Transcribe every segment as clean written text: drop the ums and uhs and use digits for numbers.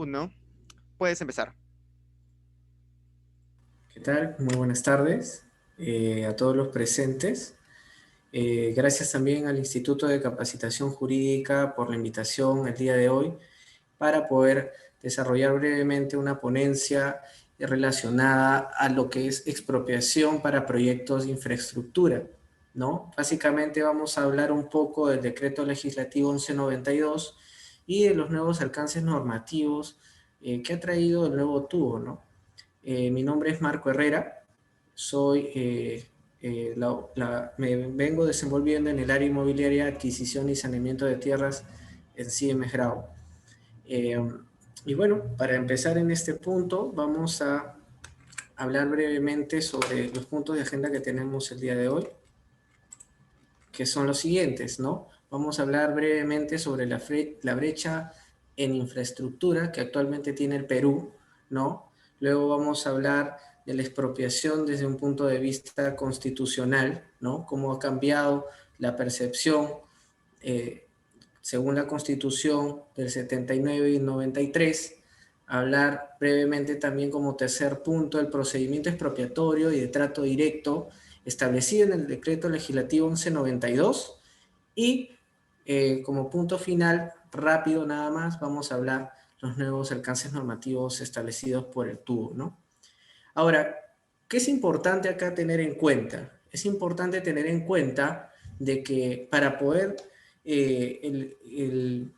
Uno, puedes empezar. ¿Qué tal? Muy buenas tardes a todos los presentes. Gracias también al Instituto de Capacitación Jurídica por la invitación el día de hoy para poder desarrollar brevemente una ponencia relacionada a lo que es expropiación para proyectos de infraestructura, ¿no? Básicamente vamos a hablar un poco del Decreto Legislativo 1192 y de los nuevos alcances normativos que ha traído el nuevo TUO, ¿no? Mi nombre es Marco Herrera, soy, me vengo desenvolviendo en el área inmobiliaria, adquisición y saneamiento de tierras en CIEMES Grau. Y bueno, para empezar en este punto, vamos a hablar brevemente sobre los puntos de agenda que tenemos el día de hoy, que son los siguientes, ¿no? Vamos a hablar brevemente sobre la brecha en infraestructura que actualmente tiene el Perú, ¿no? Luego vamos a hablar de la expropiación desde un punto de vista constitucional, ¿no? Cómo ha cambiado la percepción eh, según la Constitución del 79 y 93, hablar brevemente también como tercer punto el procedimiento expropiatorio y de trato directo establecido en el Decreto Legislativo 1192 y como punto final, rápido nada más, vamos a hablar los nuevos alcances normativos establecidos por el TUO, ¿no? Ahora, ¿qué es importante acá tener en cuenta? Es importante tener en cuenta de que para poder el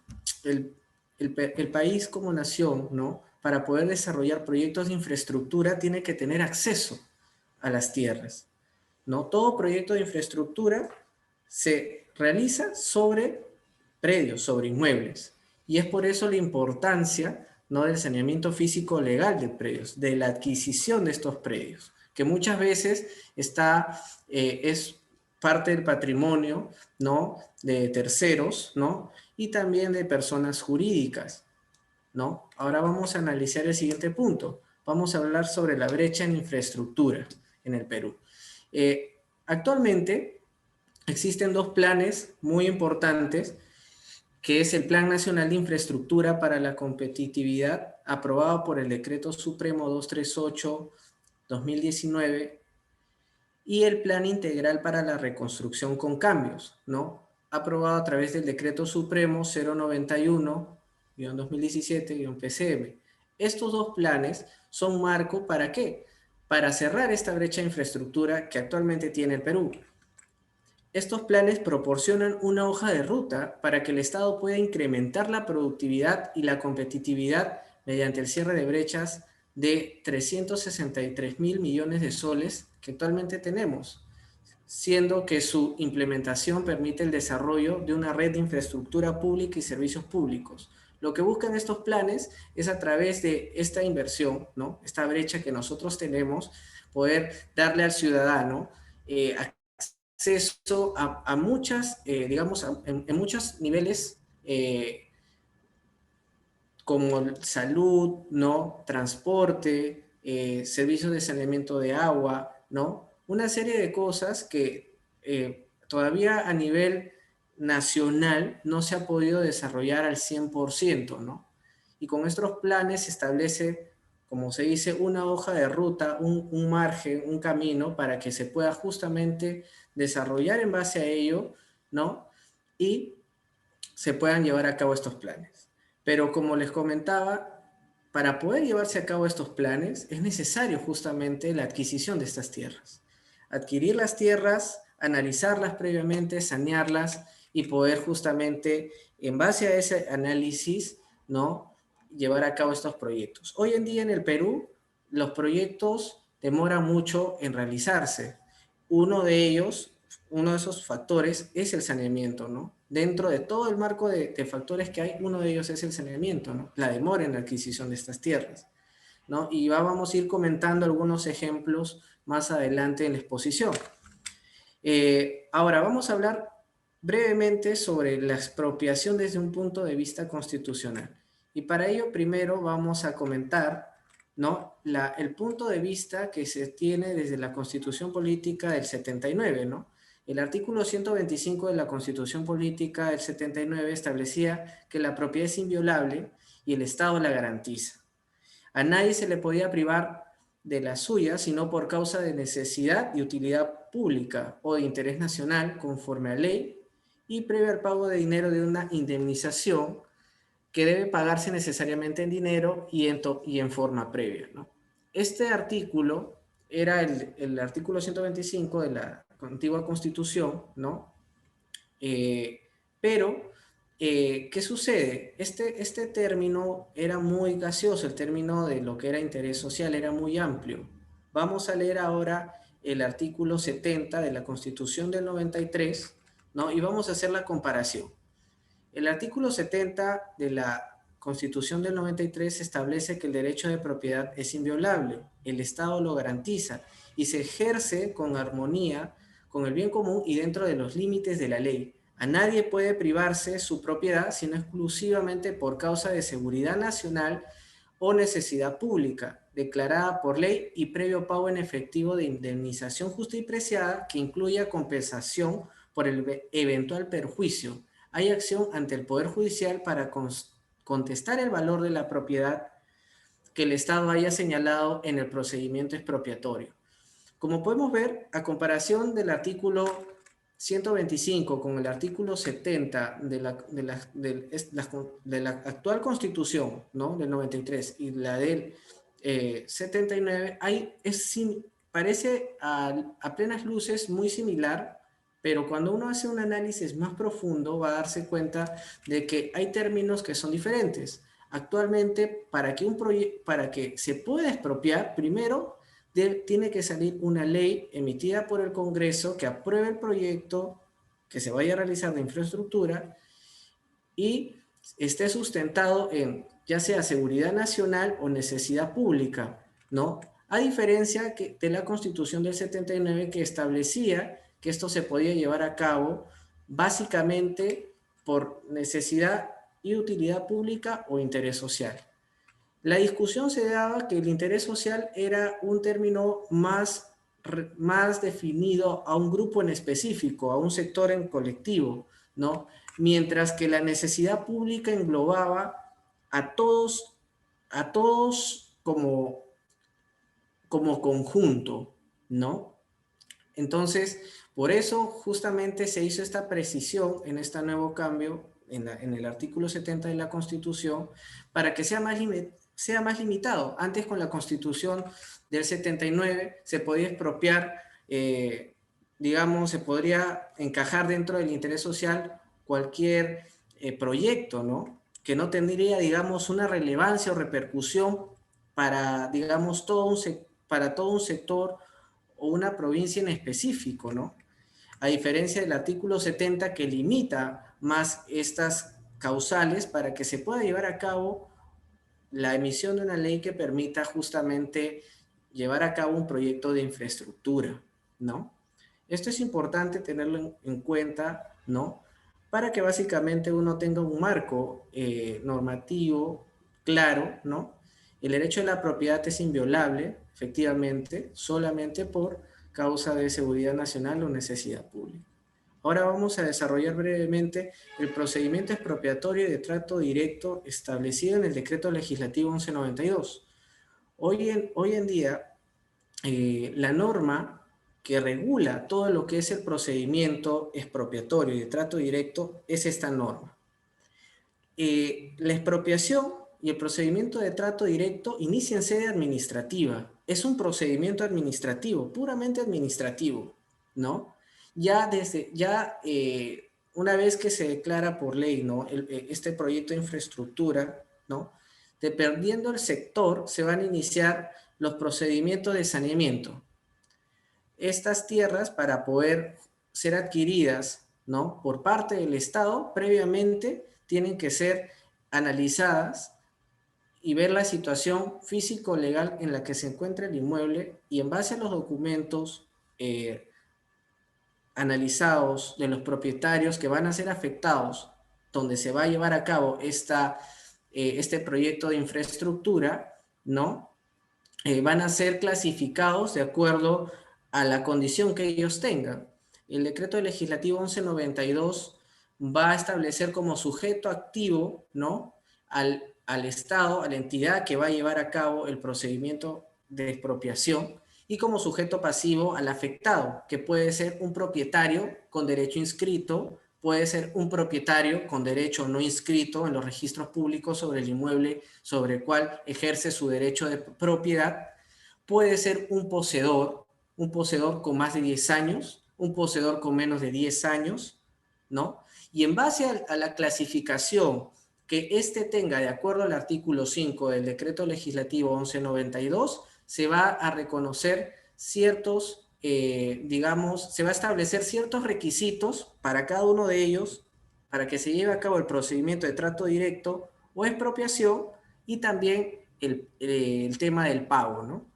país como nación, ¿no? Para poder desarrollar proyectos de infraestructura tiene que tener acceso a las tierras, ¿no? Todo proyecto de infraestructura se realiza sobre predios, sobre inmuebles. Y es por eso la importancia, ¿no?, del saneamiento físico legal de predios, de la adquisición de estos predios, que muchas veces es parte del patrimonio, ¿no?, de terceros, ¿no?, y también de personas jurídicas, ¿no? Ahora vamos a analizar el siguiente punto. Vamos a hablar sobre la brecha en infraestructura en el Perú. Actualmente existen dos planes muy importantes, que es el Plan Nacional de Infraestructura para la Competitividad, aprobado por el Decreto Supremo 238/2019, y el Plan Integral para la Reconstrucción con Cambios, ¿no?, aprobado a través del Decreto Supremo 091-2017-PCM. Estos dos planes son marco ¿para qué? Para cerrar esta brecha de infraestructura que actualmente tiene el Perú. Estos planes proporcionan una hoja de ruta para que el Estado pueda incrementar la productividad y la competitividad mediante el cierre de brechas de 363.000 millones de soles que actualmente tenemos, siendo que su implementación permite el desarrollo de una red de infraestructura pública y servicios públicos. Lo que buscan estos planes es, a través de esta inversión, ¿no?, esta brecha que nosotros tenemos, poder darle al ciudadano acceso a muchas, digamos, en muchos niveles, como salud, ¿no?, transporte, servicios de saneamiento de agua, ¿no? Una serie de cosas que todavía a nivel nacional no se ha podido desarrollar al 100%, ¿no? Y con estos planes se establece, como se dice, una hoja de ruta, un margen, un camino para que se pueda justamente desarrollar en base a ello, ¿no?, y se puedan llevar a cabo estos planes. Pero como les comentaba, para poder llevarse a cabo estos planes es necesario justamente la adquisición de estas tierras. Adquirir las tierras, analizarlas previamente, sanearlas y poder justamente, en base a ese análisis, ¿no?, llevar a cabo estos proyectos. Hoy en día en el Perú, los proyectos demoran mucho en realizarse. Uno de ellos, uno de esos factores es el saneamiento, ¿no? Dentro de todo el marco de factores que hay, uno de ellos es el saneamiento, ¿no?, la demora en la adquisición de estas tierras, ¿no? Y vamos a ir comentando algunos ejemplos más adelante en la exposición. Ahora vamos a hablar brevemente sobre la expropiación desde un punto de vista constitucional. Y para ello primero vamos a comentar, ¿no?, el punto de vista que se tiene desde la Constitución Política del 79, ¿no? El artículo 125 de la Constitución Política del 79 establecía que la propiedad es inviolable y el Estado la garantiza. A nadie se le podía privar de la suya, sino por causa de necesidad y utilidad pública o de interés nacional, conforme a ley, y previo al pago de dinero de una indemnización que debe pagarse necesariamente en dinero y en forma previa, ¿no? Este artículo era el artículo 125 de la antigua Constitución, ¿no? Eh, pero, ¿qué sucede? Este término era muy gaseoso, el término de lo que era interés social era muy amplio. Vamos a leer ahora el artículo 70 de la Constitución del 93, ¿no? Y vamos a hacer la comparación. El artículo 70 de la Constitución del 93 establece que el derecho de propiedad es inviolable, el Estado lo garantiza y se ejerce con armonía con el bien común y dentro de los límites de la ley. A nadie puede privarse su propiedad sino exclusivamente por causa de seguridad nacional o necesidad pública, declarada por ley y previo pago en efectivo de indemnización justa y preciada que incluya compensación por el eventual perjuicio. Hay acción ante el Poder Judicial para contestar el valor de la propiedad que el Estado haya señalado en el procedimiento expropiatorio. Como podemos ver, a comparación del artículo 125 con el artículo 70 de la actual Constitución, ¿no? Del 93 y la del 79, parece a plenas luces muy similar, pero cuando uno hace un análisis más profundo va a darse cuenta de que hay términos que son diferentes. Actualmente, para que se pueda expropiar, primero tiene que salir una ley emitida por el Congreso que apruebe el proyecto que se vaya a realizar de infraestructura y esté sustentado en ya sea seguridad nacional o necesidad pública, ¿no? A diferencia de la Constitución del 79 que establecía que esto se podía llevar a cabo básicamente por necesidad y utilidad pública o interés social. La discusión se daba que el interés social era un término más definido a un grupo en específico, a un sector en colectivo, ¿no? Mientras que la necesidad pública englobaba a todos como conjunto, ¿no? Entonces, por eso justamente se hizo esta precisión en este nuevo cambio en el artículo 70 de la Constitución para que sea más limitado. Antes con la Constitución del 79 se podía expropiar, digamos, se podría encajar dentro del interés social cualquier proyecto, ¿no? Que no tendría, digamos, una relevancia o repercusión para, digamos, para todo un sector o una provincia en específico, ¿no? A diferencia del artículo 70 que limita más estas causales para que se pueda llevar a cabo la emisión de una ley que permita justamente llevar a cabo un proyecto de infraestructura, ¿no? Esto es importante tenerlo en cuenta, ¿no? Para que básicamente uno tenga un marco normativo claro, ¿no? El derecho de la propiedad es inviolable, efectivamente, solamente por causa de seguridad nacional o necesidad pública. Ahora vamos a desarrollar brevemente el procedimiento expropiatorio y de trato directo establecido en el Decreto Legislativo 1192. Hoy en día, la norma que regula todo lo que es el procedimiento expropiatorio y de trato directo es esta norma. La expropiación y el procedimiento de trato directo inicia en sede administrativa. Es un procedimiento administrativo, puramente administrativo, ¿no? Una vez que se declara por ley, ¿no? Este proyecto de infraestructura, ¿no? Dependiendo del sector, se van a iniciar los procedimientos de saneamiento. Estas tierras, para poder ser adquiridas, ¿no? Por parte del Estado, previamente tienen que ser analizadas y ver la situación físico-legal en la que se encuentra el inmueble y en base a los documentos analizados de los propietarios que van a ser afectados, donde se va a llevar a cabo este proyecto de infraestructura, ¿no? Van a ser clasificados de acuerdo a la condición que ellos tengan. El decreto legislativo 1192 va a establecer como sujeto activo, ¿no? al Estado, a la entidad que va a llevar a cabo el procedimiento de expropiación, y como sujeto pasivo al afectado, que puede ser un propietario con derecho inscrito, puede ser un propietario con derecho no inscrito en los registros públicos sobre el inmueble sobre el cual ejerce su derecho de propiedad, puede ser un poseedor con más de 10 años, un poseedor con menos de 10 años, ¿no? Y en base a la clasificación que éste tenga de acuerdo al artículo 5 del Decreto Legislativo 1192, se va a reconocer ciertos, digamos, se va a establecer ciertos requisitos para cada uno de ellos para que se lleve a cabo el procedimiento de trato directo o expropiación, y también el tema del pago, ¿no?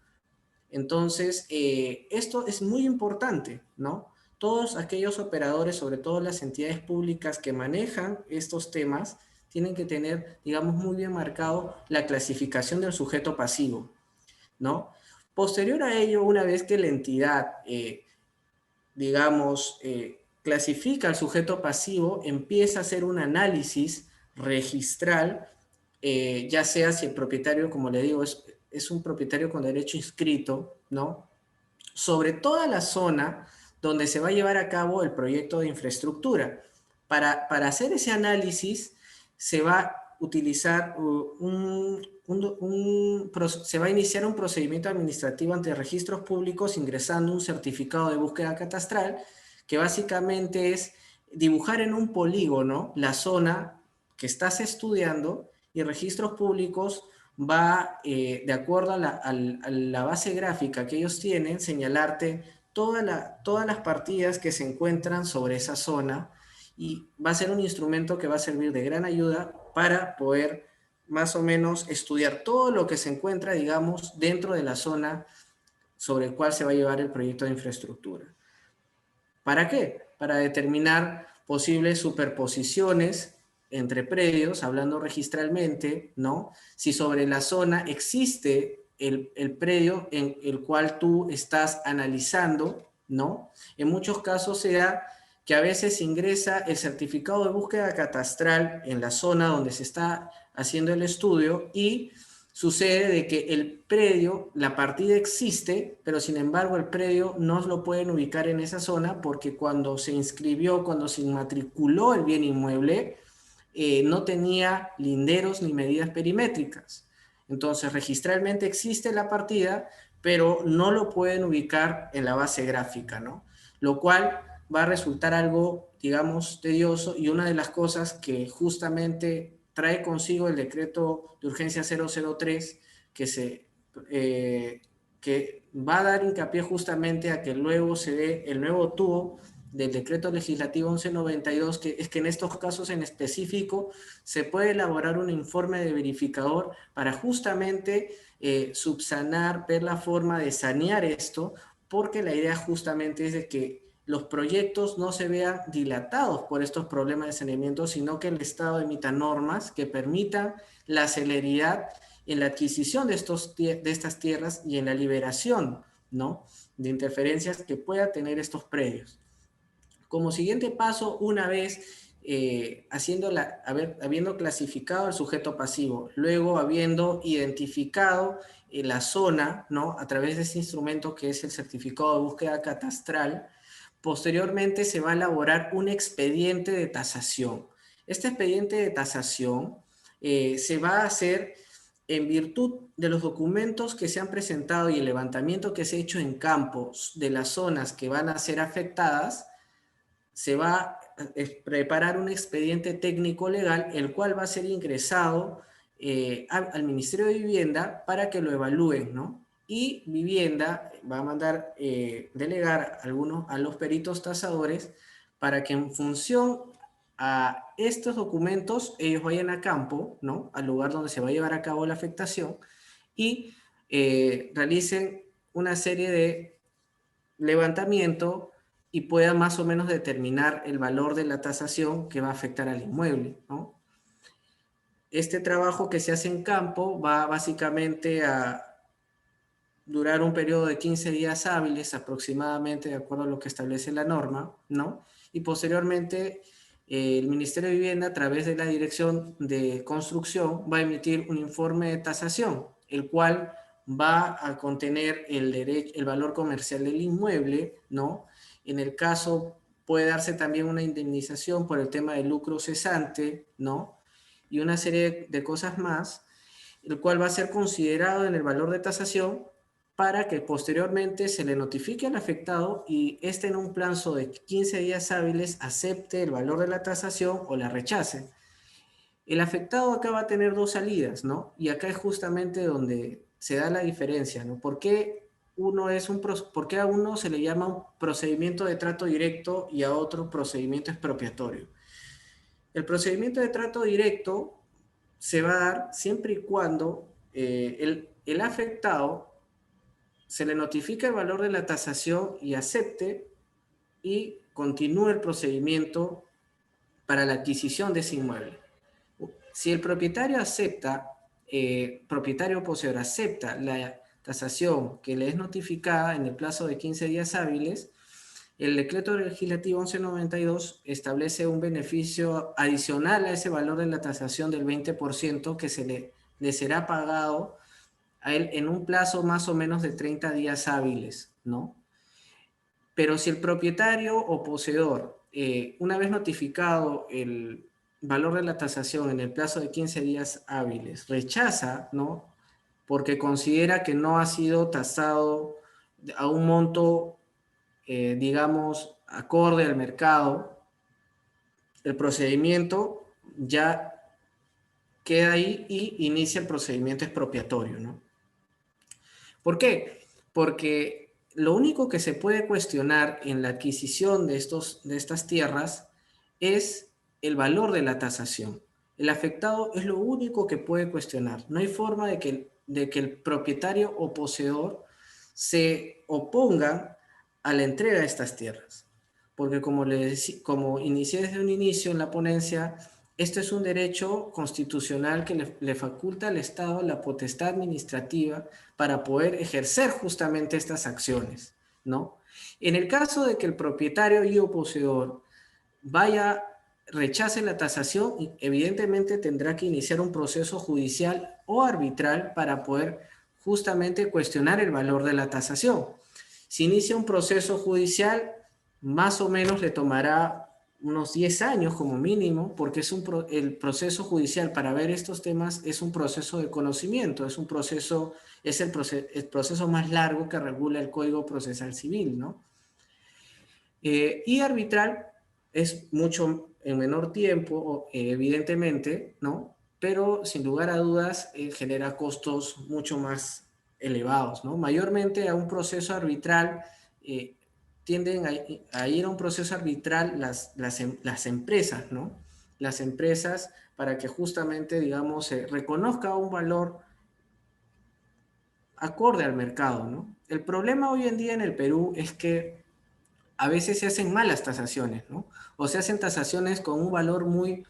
Entonces, esto es muy importante, ¿no? Todos aquellos operadores, sobre todo las entidades públicas que manejan estos temas, tienen que tener, digamos, muy bien marcado la clasificación del sujeto pasivo, ¿no? Posterior a ello, una vez que la entidad, digamos, clasifica al sujeto pasivo, empieza a hacer un análisis registral, ya sea si el propietario, como le digo, es un propietario con derecho inscrito, ¿no? Sobre toda la zona donde se va a llevar a cabo el proyecto de infraestructura. Para hacer ese análisis se va a utilizar se va a iniciar un procedimiento administrativo ante registros públicos ingresando un certificado de búsqueda catastral, que básicamente es dibujar en un polígono la zona que estás estudiando, y registros públicos va, de acuerdo a la base gráfica que ellos tienen, señalarte todas las partidas que se encuentran sobre esa zona, y va a ser un instrumento que va a servir de gran ayuda para poder más o menos estudiar todo lo que se encuentra, digamos, dentro de la zona sobre el cual se va a llevar el proyecto de infraestructura. ¿Para qué? Para determinar posibles superposiciones entre predios, hablando registralmente, ¿no? Si sobre la zona existe el predio en el cual tú estás analizando, ¿no? En muchos casos se da que a veces ingresa el certificado de búsqueda catastral en la zona donde se está haciendo el estudio, y sucede de que el predio, la partida existe, pero sin embargo el predio no lo pueden ubicar en esa zona porque cuando se inscribió, cuando se inmatriculó el bien inmueble, no tenía linderos ni medidas perimétricas. Entonces, registralmente existe la partida, pero no lo pueden ubicar en la base gráfica, ¿no? Lo cual va a resultar algo, digamos, tedioso, y una de las cosas que justamente trae consigo el decreto de urgencia 003, que, que va a dar hincapié justamente a que luego se dé el nuevo tubo del decreto legislativo 1192, que es que en estos casos en específico se puede elaborar un informe de verificador para justamente subsanar, ver la forma de sanear esto, porque la idea justamente es de que los proyectos no se vean dilatados por estos problemas de saneamiento, sino que el Estado emita normas que permitan la celeridad en la adquisición de estas tierras y en la liberación, ¿no?, de interferencias que pueda tener estos predios. Como siguiente paso, una vez habiendo clasificado al sujeto pasivo, luego habiendo identificado la zona, ¿no?, a través de ese instrumento que es el certificado de búsqueda catastral, posteriormente se va a elaborar un expediente de tasación. Este expediente de tasación se va a hacer en virtud de los documentos que se han presentado y el levantamiento que se ha hecho en campos de las zonas que van a ser afectadas. Se va a preparar un expediente técnico legal, el cual va a ser ingresado al Ministerio de Vivienda para que lo evalúen, ¿no? Y Vivienda va a mandar delegar a los peritos tasadores para que en función a estos documentos ellos vayan a campo, ¿no?, al lugar donde se va a llevar a cabo la afectación, y realicen una serie de levantamiento y pueda más o menos determinar el valor de la tasación que va a afectar al inmueble, ¿no? Este trabajo que se hace en campo va básicamente a durar un periodo de 15 días hábiles aproximadamente, de acuerdo a lo que establece la norma, ¿no? Y posteriormente el Ministerio de Vivienda, a través de la Dirección de Construcción, va a emitir un informe de tasación, el cual va a contener el valor comercial del inmueble, ¿no? En el caso puede darse también una indemnización por el tema del lucro cesante, ¿no? Y una serie de cosas más, el cual va a ser considerado en el valor de tasación para que posteriormente se le notifique al afectado y éste en un plazo de 15 días hábiles acepte el valor de la tasación o la rechace. El afectado acá va a tener dos salidas, ¿no? Y acá es justamente donde se da la diferencia, ¿no? ¿Por qué por qué a uno se le llama un procedimiento de trato directo y a otro procedimiento expropiatorio? El procedimiento de trato directo se va a dar siempre y cuando el afectado se le notifica el valor de la tasación y acepte y continúe el procedimiento para la adquisición de ese inmueble. Si el propietario acepta, propietario o poseedor acepta la tasación que le es notificada en el plazo de 15 días hábiles, el decreto legislativo 1192 establece un beneficio adicional a ese valor de la tasación del 20% que le será pagado a él en un plazo más o menos de 30 días hábiles, ¿no? Pero si el propietario o poseedor, una vez notificado el valor de la tasación en el plazo de 15 días hábiles, rechaza, ¿no? Porque considera que no ha sido tasado a un monto, digamos, acorde al mercado, el procedimiento ya queda ahí y inicia el procedimiento expropiatorio, ¿no? ¿Por qué? Porque lo único que se puede cuestionar en la adquisición de estas tierras es el valor de la tasación. El afectado es lo único que puede cuestionar. No hay forma de que el propietario o poseedor se oponga a la entrega de estas tierras. Porque como inicié desde un inicio en la ponencia, esto es un derecho constitucional que le faculta al Estado la potestad administrativa para poder ejercer justamente estas acciones, ¿no? En el caso de que el propietario y o poseedor rechace la tasación, evidentemente tendrá que iniciar un proceso judicial o arbitral para poder justamente cuestionar el valor de la tasación. Si inicia un proceso judicial, más o menos le tomará unos 10 años como mínimo, porque el proceso judicial para ver estos temas es un proceso de conocimiento, es el proceso más largo que regula el Código Procesal Civil, ¿no? Y arbitral es mucho en menor tiempo, evidentemente, ¿no? Pero sin lugar a dudas genera costos mucho más elevados, ¿no? Mayormente a un proceso arbitral tienden a ir a un proceso arbitral las empresas, ¿no? Las empresas para que justamente, digamos, se reconozca un valor acorde al mercado, ¿no? El problema hoy en día en el Perú es que a veces se hacen malas tasaciones, ¿no? O se hacen tasaciones con un valor muy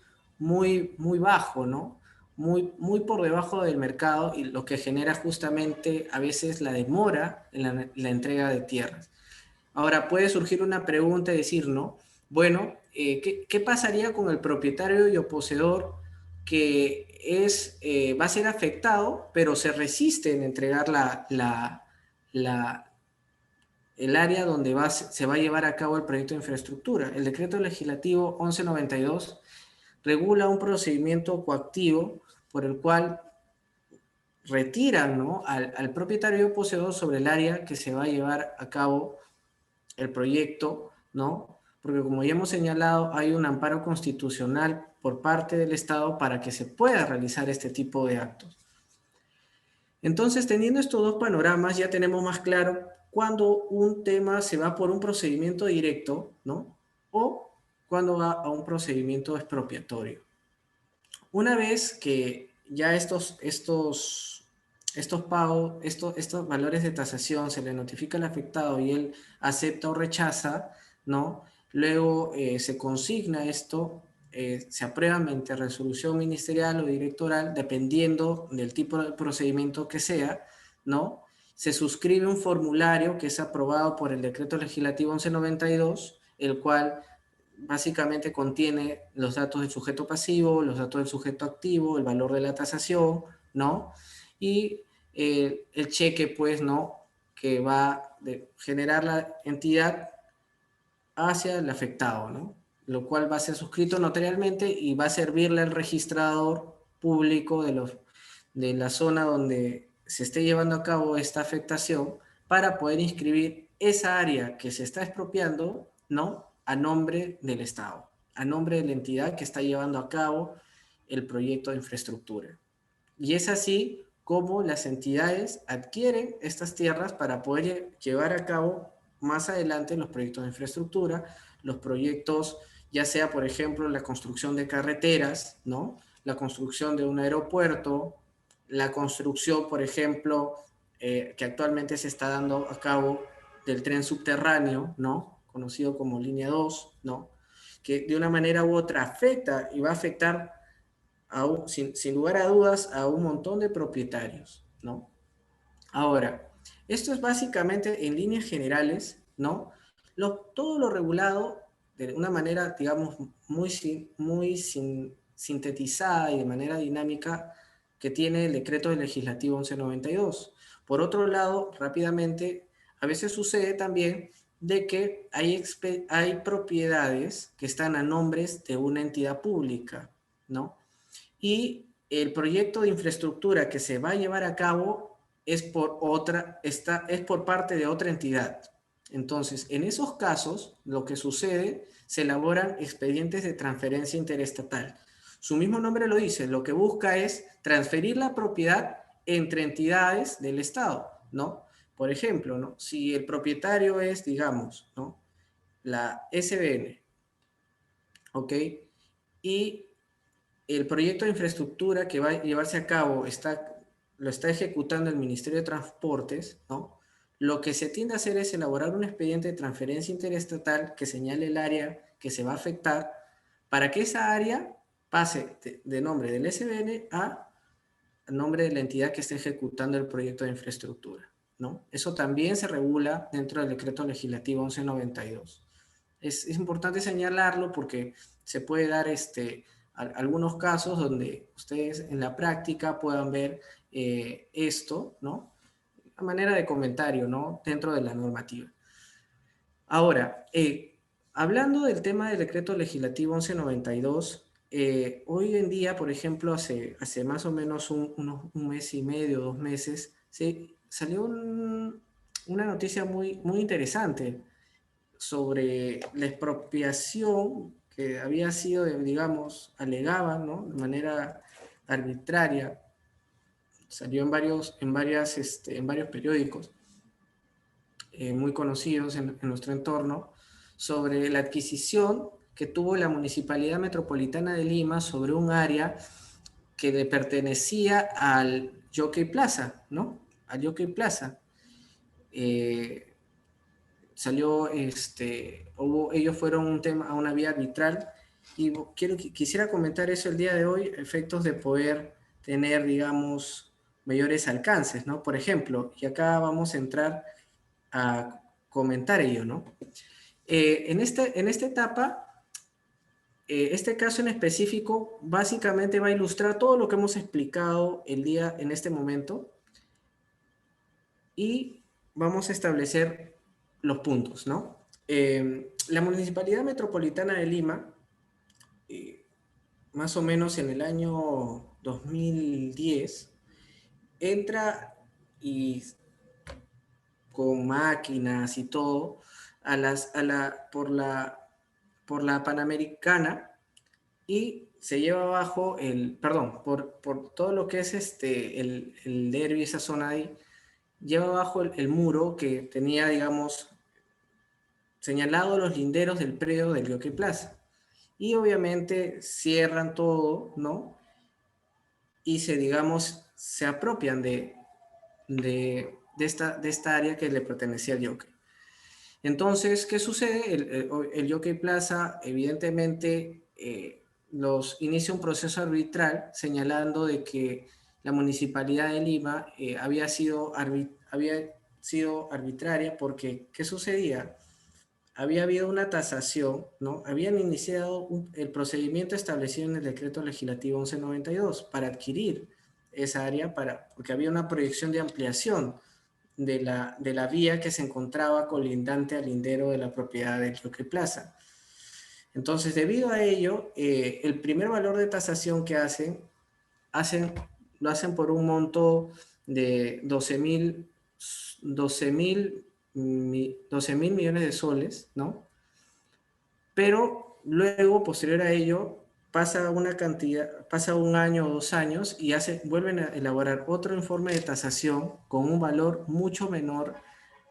bajo, ¿no? Muy por debajo del mercado y lo que genera justamente a veces la demora en la entrega de tierras. Ahora puede surgir una pregunta y decir, ¿no? Bueno, ¿qué pasaría con el propietario y o poseedor que va a ser afectado, pero se resiste en entregar el área donde se va a llevar a cabo el proyecto de infraestructura? El decreto legislativo 1192 regula un procedimiento coactivo por el cual retiran, ¿no?, al propietario o poseedor sobre el área que se va a llevar a cabo el proyecto, ¿no? Porque como ya hemos señalado, hay un amparo constitucional por parte del Estado para que se pueda realizar este tipo de actos. Entonces, teniendo estos dos panoramas, ya tenemos más claro cuando un tema se va por un procedimiento directo, ¿no? O cuando va a un procedimiento expropiatorio. Una vez que ya estos pagos, estos valores de tasación se le notifica al afectado y él acepta o rechaza, ¿no? Luego se consigna esto, se aprueba mediante resolución ministerial o directoral, dependiendo del tipo de procedimiento que sea, ¿no? Se suscribe un formulario que es aprobado por el decreto legislativo 1192, el cual básicamente contiene los datos del sujeto pasivo, los datos del sujeto activo, el valor de la tasación, ¿no? Y el cheque, pues, ¿no? Que va a generar la entidad hacia el afectado, ¿no? Lo cual va a ser suscrito notarialmente y va a servirle al registrador público de la zona donde se esté llevando a cabo esta afectación para poder inscribir esa área que se está expropiando, ¿no? A nombre del Estado, a nombre de la entidad que está llevando a cabo el proyecto de infraestructura. Y es así como las entidades adquieren estas tierras para poder llevar a cabo más adelante los proyectos de infraestructura, los proyectos, ya sea, por ejemplo, la construcción de carreteras, ¿no? La construcción de un aeropuerto, la construcción, por ejemplo, que actualmente se está dando a cabo del tren subterráneo, ¿no? Conocido como línea 2, ¿no? Que de una manera u otra afecta y va a afectar sin lugar a dudas a un montón de propietarios, ¿no? Ahora, esto es básicamente en líneas generales, ¿no? Todo lo regulado de una manera, digamos, sintetizada y de manera dinámica que tiene el decreto legislativo 1192. Por otro lado, rápidamente, a veces sucede también de que hay propiedades que están a nombres de una entidad pública, ¿no? Y el proyecto de infraestructura que se va a llevar a cabo es es por parte de otra entidad. Entonces, en esos casos, lo que sucede, se elaboran expedientes de transferencia interestatal. Su mismo nombre lo dice, lo que busca es transferir la propiedad entre entidades del Estado, ¿no? Por ejemplo, ¿no? Si el propietario es, digamos, ¿no? La SBN, ¿ok? Y el proyecto de infraestructura que va a llevarse a cabo lo está ejecutando el Ministerio de Transportes, ¿no? Lo que se tiende a hacer es elaborar un expediente de transferencia interestatal que señale el área que se va a afectar para que esa área pase de nombre del SBN a nombre de la entidad que está ejecutando el proyecto de infraestructura, ¿no? Eso también se regula dentro del decreto legislativo 1192. Es importante señalarlo porque se puede dar algunos casos donde ustedes en la práctica puedan ver esto, ¿no? A manera de comentario, ¿no? Dentro de la normativa. Ahora, hablando del tema del decreto legislativo 1192, hoy en día, por ejemplo, hace más o menos un mes y medio, 2 meses, salió una noticia muy interesante sobre la expropiación que había sido, digamos, alegada, ¿no? De manera arbitraria, salió en varios periódicos muy conocidos en nuestro entorno, sobre la adquisición que tuvo la Municipalidad Metropolitana de Lima sobre un área que le pertenecía al Jockey Plaza, ¿no? Al Jockey Plaza. Eh, ellos fueron a una vía arbitral y quisiera comentar eso el día de hoy, efectos de poder tener, digamos, mayores alcances, ¿no? Por ejemplo, y acá vamos a entrar a comentar ello, ¿no? En esta etapa, este caso en específico básicamente va a ilustrar todo lo que hemos explicado en este momento y vamos a establecer los puntos, ¿no? La Municipalidad Metropolitana de Lima, eh, más o menos en el año 2010, entra y con máquinas y todo por la Panamericana y se lleva abajo por todo lo que es el derby, esa zona ahí, lleva abajo el muro que tenía, digamos, señalado los linderos del predio del Jockey Plaza. Y obviamente cierran todo, ¿no? Y digamos, se apropian de esta área que le pertenecía al Jockey. Entonces, ¿qué sucede? El Jockey Plaza, evidentemente, inicia un proceso arbitral señalando de que la Municipalidad de Lima había sido arbitraria porque, ¿qué sucedía? había habido una tasación, ¿no? Habían iniciado el procedimiento establecido en el decreto legislativo 1192 para adquirir esa área, porque había una proyección de ampliación de la vía que se encontraba colindante al lindero de la propiedad del Jockey Plaza. Entonces, debido a ello, el primer valor de tasación que lo hacen por un monto de 12 mil millones de soles, ¿no? Pero luego, posterior a ello, pasa un año o 2 años y vuelven a elaborar otro informe de tasación con un valor mucho menor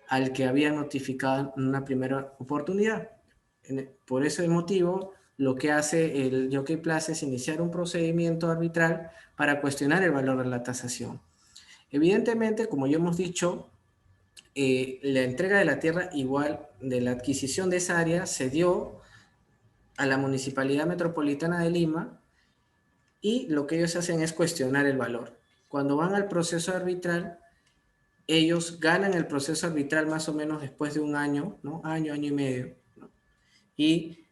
al que habían notificado en una primera oportunidad. Por ese motivo, lo que hace el Jockey Plaza es iniciar un procedimiento arbitral para cuestionar el valor de la tasación. Evidentemente, como ya hemos dicho, la entrega de la tierra igual de la adquisición de esa área se dio a la Municipalidad Metropolitana de Lima y lo que ellos hacen es cuestionar el valor. Cuando van al proceso arbitral, ellos ganan el proceso arbitral más o menos después de un año, ¿no? Año y medio, ¿no? Y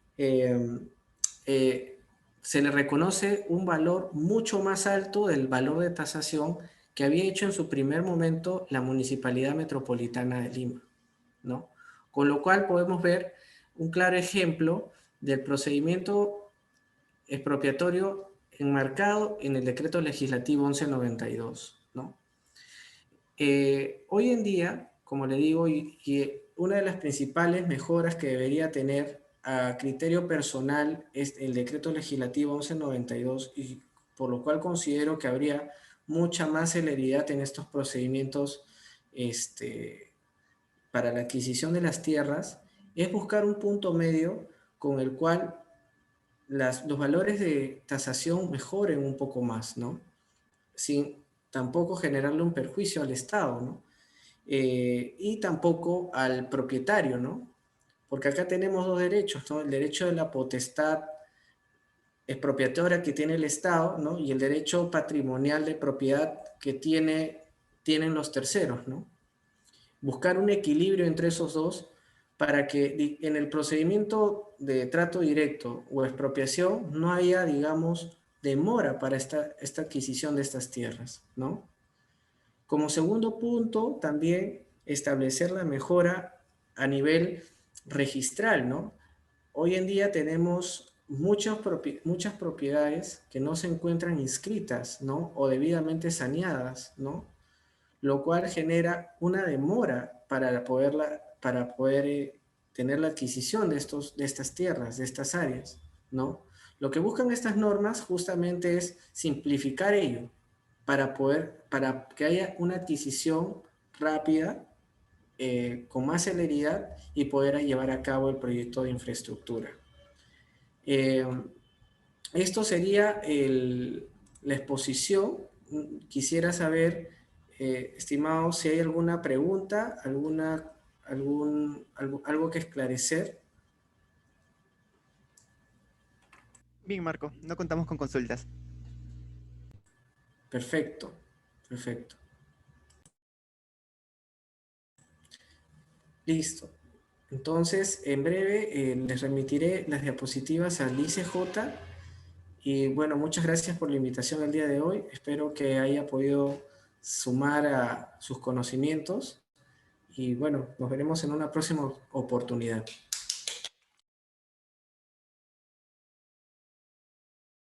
se le reconoce un valor mucho más alto del valor de tasación que había hecho en su primer momento la Municipalidad Metropolitana de Lima, ¿no? Con lo cual podemos ver un claro ejemplo del procedimiento expropiatorio enmarcado en el decreto legislativo 1192, ¿no? Hoy en día, como le digo, y una de las principales mejoras que debería tener a criterio personal es el decreto legislativo 1192, y por lo cual considero que habría mucha más celeridad en estos procedimientos para la adquisición de las tierras, es buscar un punto medio con el cual los valores de tasación mejoren un poco más, ¿no? Sin tampoco generarle un perjuicio al Estado, ¿no? Y tampoco al propietario, ¿no? Porque acá tenemos dos derechos, ¿no? El derecho de la potestad expropiatoria que tiene el Estado, ¿no? Y el derecho patrimonial de propiedad que tienen los terceros, ¿no? Buscar un equilibrio entre esos dos para que en el procedimiento de trato directo o expropiación no haya, digamos, demora para esta adquisición de estas tierras, ¿no? Como segundo punto, también establecer la mejora a nivel registral, ¿no? Hoy en día tenemos muchas propiedades que no se encuentran inscritas, ¿no? O debidamente saneadas, ¿no? Lo cual genera una demora para poder tener la adquisición de estas tierras, de estas áreas, ¿no? Lo que buscan estas normas justamente es simplificar ello para que haya una adquisición rápida, con más celeridad y poder llevar a cabo el proyecto de infraestructura. Eh, Esto sería la exposición. Quisiera saber, estimado, si hay alguna pregunta, algo que esclarecer. Bien, Marco, no contamos con consultas. Perfecto, perfecto. Listo. Entonces, en breve les remitiré las diapositivas al ICJ. Y bueno, muchas gracias por la invitación el día de hoy. Espero que haya podido sumar a sus conocimientos. Y bueno, nos veremos en una próxima oportunidad.